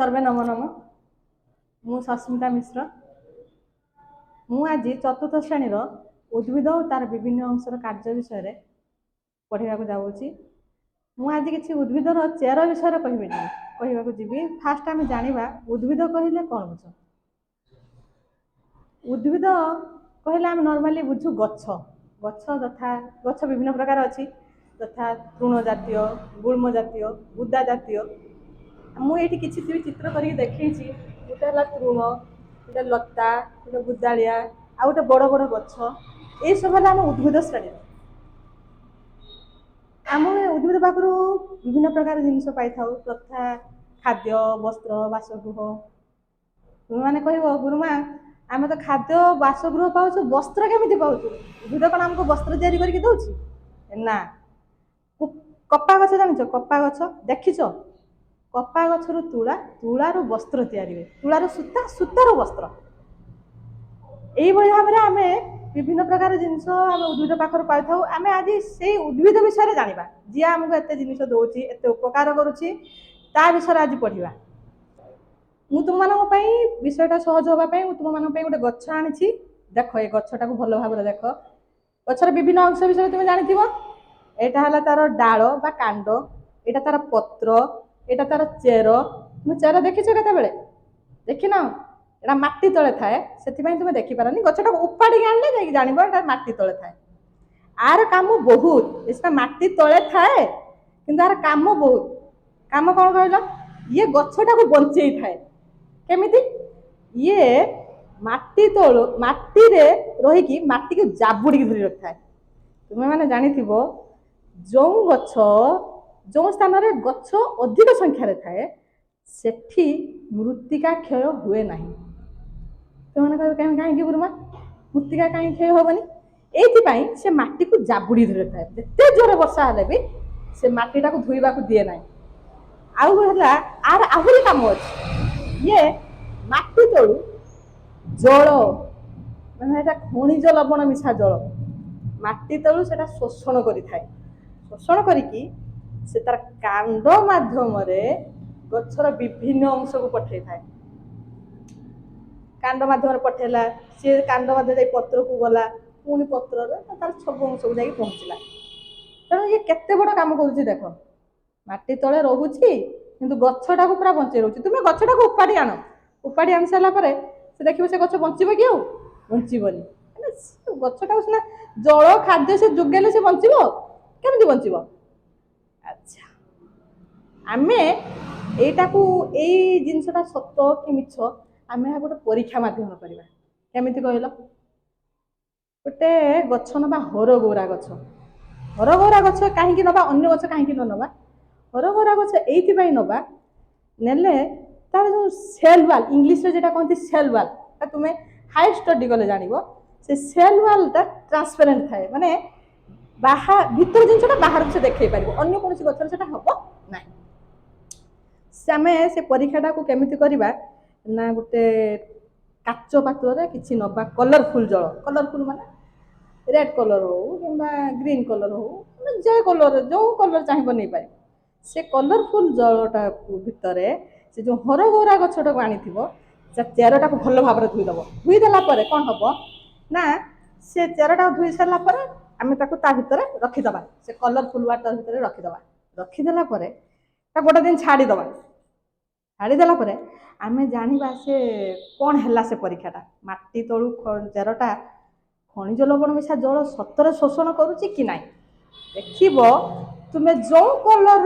सर्वे नम नम मु सस्मिता मिश्र मु आज चतुर्थ श्रेणी उद्भिद और तार विभिन्न अंशर कार्य विषय पढ़ा जाऊँगी। मु आज किसी उद्भिदर चेर विषय कहवाक जी। फास्ट आम जाना उद्भिद कहले कौन बुझ। उद्भिद कहले आम नॉर्मली बुझु गछ गछ तथा गछ विभिन्न प्रकार अच्छी तथा तृण जातीय गुल्म जातीय बुदा जातीय। मुझे किसी भी चित्र करके देखी गोटे है तृण गोटे लता गोटे बुदाड़िया आ गोटे बड़ बड़ गछ ये सब है आम उद्भिद श्रेणी। आम उद्भिद पाखु विभिन्न प्रकार जिनस पाई तथा खाद्य वस्त्र बासगृह। तुम मैंने कह गुरुमा आम तो खाद्य बासगृह पाच वस्त्र केमी पाचु उद्भिद कौन आमको वस्त्र तैयारी करके दौर ना। कपा गछ जान कपा गछ देखिच कपा गछर तुला तुलार वस्त्र तैयारी हुए तुलार सूता सूतार वस्त्र यही भाव में आम विभिन्न प्रकार जिनस आम उद्भिद पाखर पाई आम आज से उद्भिद विषय जाना जी आमको एत जिन दौर एत उपकार करुच्ची विषय आज पढ़ा। मु तुम विषयटा सहज हाँपाई तुम मान गोटे गछ आनी देख ये गछटा को भल भाव देख गचर विभिन्न अंश विषय तुम जानी यहाँ है तार डाल बा कांड यहाँ तार पत्र यहाँ तार चेर तुम चेर देखीच केत देखी ना यहाँ माटी तले थाए से तुम देखिपारनी गछटा उपाड़ी आने जान माटी तले थाए आर काम बहुत इसका माटी तले थाए कि यार काम बहुत काम कौन कहल ये गछटा को बंचे थाए केमिति ये माटी तल माटी रे रही माटी को जाबुड़ी धरी रखी थाए। तुम्हें मैंने जानी जो गछ जो स्थान रे गछ अधिक संख्यार थाए सेठी मृत्तिका क्षय हुए ना। तुमने कह कहीं गुरुमा मृत्तिका कहीं क्षय हेनी ये से माटी को जाबुड़ी धरी थाए जिते जोर वर्षा हेले भी से माटीटा को धोइबा को दिए ना। आर आहरी काम अच्छे ये माटी तलू जल मैंने खनिज लवण मिशा जल माटी तलू से शोषण करें शोषण करिकी से तार कांड माध्यम गचर विभिन्न अंश को पठे थाए कांड माध्यम पठेला सी कांड माध्यम पत्र को गला पुणी पत्र तार सब अंश को जाकि पहुँचला। तेणु ये केते बड़ काम करुच्ची देख माटी तले रोची किंतु गछटा को पूरा बंचे रोचे। तुम्हें गछटा को उपाड़ी आनी सारापर से देखिए से गछ बंचब कि बंचबनी गछटा सीना जल खाद्य से जोगेले से बंचब केमती बंचब। अच्छा आमे एटा को एई जिनसटा सत कि मिछ आमे गोटे परीक्षा माध्यम करवा केमिति कहल गोटे गछ नबा हरगौरा गछ कहीं नबा अन्य गछ कहीं न नबा हरगौरा गछ एइथिबाई नबा नेले तार जो सेल वाल इंग्लिश जेटा कहती सेल वाल तुम्हें हाई स्टडी कले जान से सेल वालटा ट्रांसपेरेंट थाए माने बाहर भीतर जिनटा बाहर से देखे पार अन्य कौन गचर से हम ना। आम से परीक्षाटा को केमिति करवा ना गोटे काच पात्र किसी नबा कलरफुल जल कलरफुल माने रेड कलर हो कि ग्रीन कलर हो जे कलर जो कलर चाहिए नहीं पार से कलरफुल जलटा भितर से जो हरगौरा गछटा को आनी चेरटा को भल भाव धोईदेव धोईदेला कौन हम ना से चेरटा धोई सारापर आम भितर रखीदे से कलरफुल वाटर भितर रखीदे रखीदेला गोटे दिन छाड़देला आम जाना से कौन है से परीक्षाटा माटी तलू चेरटा खनिज लवण मिशा जल सतर शोषण करुच्ची कि ना देख तुम्हें जो कलर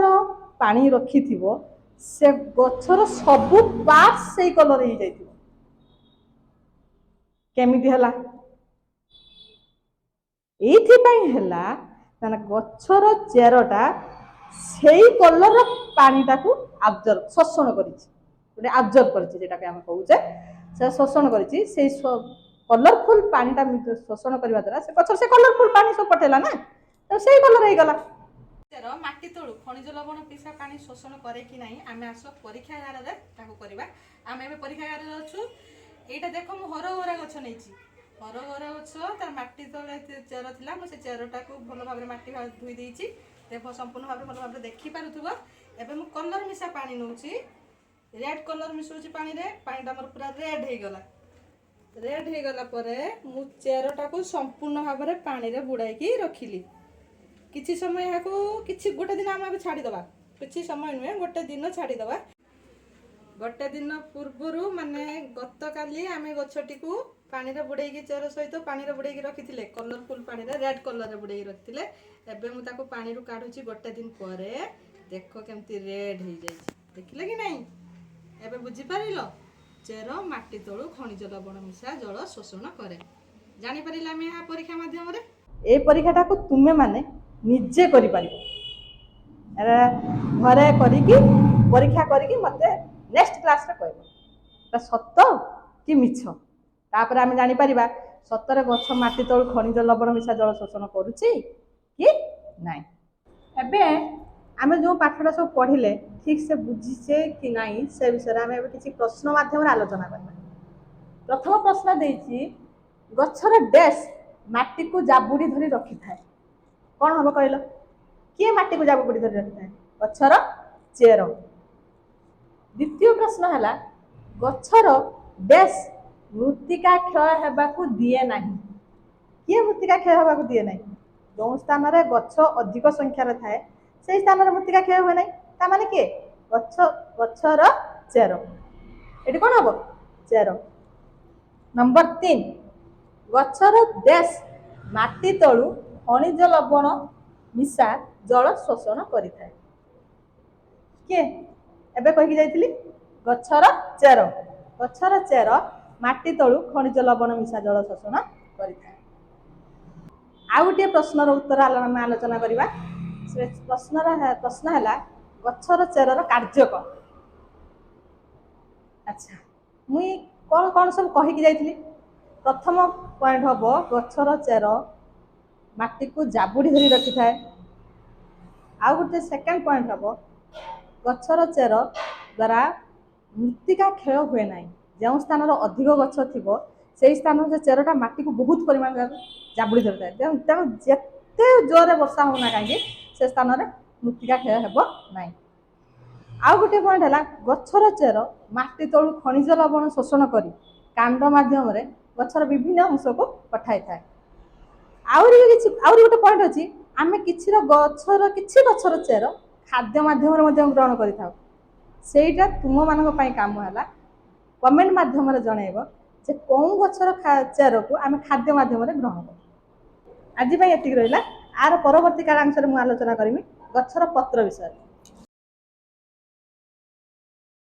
पानी रखी से गचर सबू पार्ट से कलर हो जाए केमिति हला गचर चेरटा से कलर पानीटा को आब्जर्व शोषण कर आब्जर्व कर शोषण कर कलरफुल पानीटा शोषण करने द्वारा से गचर से कलरफुल पानी सब पठेला ना तो से कलर हो गला। माटी तलू खनिज लवण पिसा पानी शोषण करे कि नहीं आम आस परीक्षागार करवा आम ए परीक्षागार अच्छु यहाँ देख मु हरगौरा गछ नहीं हरगौरा गछ तार माटी तले चेर था मुझे चेरटा को भल भाव माटी धोई देख संपूर्ण भाव भल भाव देखिपुव एवं कलर मिशा पानी नौची रेड कलर मिसौची पानी रे पानीटा मोर पूरा रेड हो गला। रेड हो गला परे मु चेरटा को संपूर्ण भाव में पानी रे बुड़ाई रखिली। किछि समय यहाँ किछि गोटे दिन आम छाड़ी दबा, किछि समय नुहे गोटे दिन छाड़ी दबा। गोटे दिन पूर्वर माने गत काली आमे गछटी को पानी रे बुड़ाई चेर सहित पानी रे बुड़ाई रखिथिले, कलरफुल पानी रे रेड कलर रे बुड़ाई रखिथिले। एबे मु ताको पानी रु काढुची गोटे दिन परे, देखो केमती रेड हो जाई, देखिले कि नहीं? एबे बुझी पारिलो चेर माटी तळु खनिज लवण मिशा जल शोषण करे। जानि परिला आमे या परीक्षा माध्यम रे ए परीक्षाटा को तुमे माने निजे करि पारिबो। घरे करिकी परीक्षा करिकी मते नेक्स्ट क्लास रे कहबो सत्य कि मिछ। तापर आमे जानि परिबा सत्तरे गछ माटी तळु खनिज लवण मिशा जल शोषण करूची कि नाही। एबे आमे जो पाठटा सब पढ़िले ठीक से बुझीचे कि नहीं से विषय आमे किसी प्रश्न माध्यम आलोचना करबा। प्रथम प्रश्न देइछि गछर डैश माटी को जाबुडी धरी रखि थाए, कोन हबो कहलो? किए माटी को जाबुडी धरी रखि थाए? गछर चेर। द्वितीय प्रश्न हला गछर डैश मृत्तिका क्षय हेबाकू दिए नाही। किए मृत्तिका क्षय हेबाकू दिए नाही? जो स्थान रे गछ अधिक संख्यार थाए से स्थान रे मृत्तिका क्षय हुए नाही। ता माने के गछर चेर, एटी कोन हबो? चेर। नंबर 3 गछर डैश माटी तळु खनिज लवण मिशा जल शोषण करि थाए। के एबे कहि जाइतिली गछर चेर। गछर चेर माटी तळु खनिज लवण मिशा जल शोषण करि थाए। आ गोटे प्रश्नर उत्तर आमे आलोचना करिबा। प्रश्न है गछर चेरर कार्य कौन? अच्छा मुई कौन कौन सब कहिकी जाइतिली। प्रथम पॉइंट हम गछर चेर माटी को जाबुड़ी धरी रखि थाए। आ गोटे सेकेंड पॉइंट हम गछर चेर द्वारा मृत्तिका क्षय हुए ना। जो स्थान अधिक गछ थी से स्थान से चेरटा माटी को बहुत परिमाण जाबुड़ी धरी थाए। तेणु जिते जोरे वर्षा होना कहीं से स्थान में मृत्तिका क्षय हेब ना। आउ गोटे पॉइंट है गछर चेर माटी तळु खनिज लवण शोषण करी कांड माध्यम गछर विभिन्न अंश को पठाई थाए। आउरी गोटे पॉइंट अच्छी आम किसी गछर चेर खाद्य माध्यम ग्रहण करिथाउ। सेटा तुम मान काम है कमेंट माध्यम जनइब जे कौन गछर चेर को आम खाद्य माध्यम ग्रहण कर। आज एतिक रहा। आर परवर्ती कालांश में आलोचना करमी गछर पत्र विषय।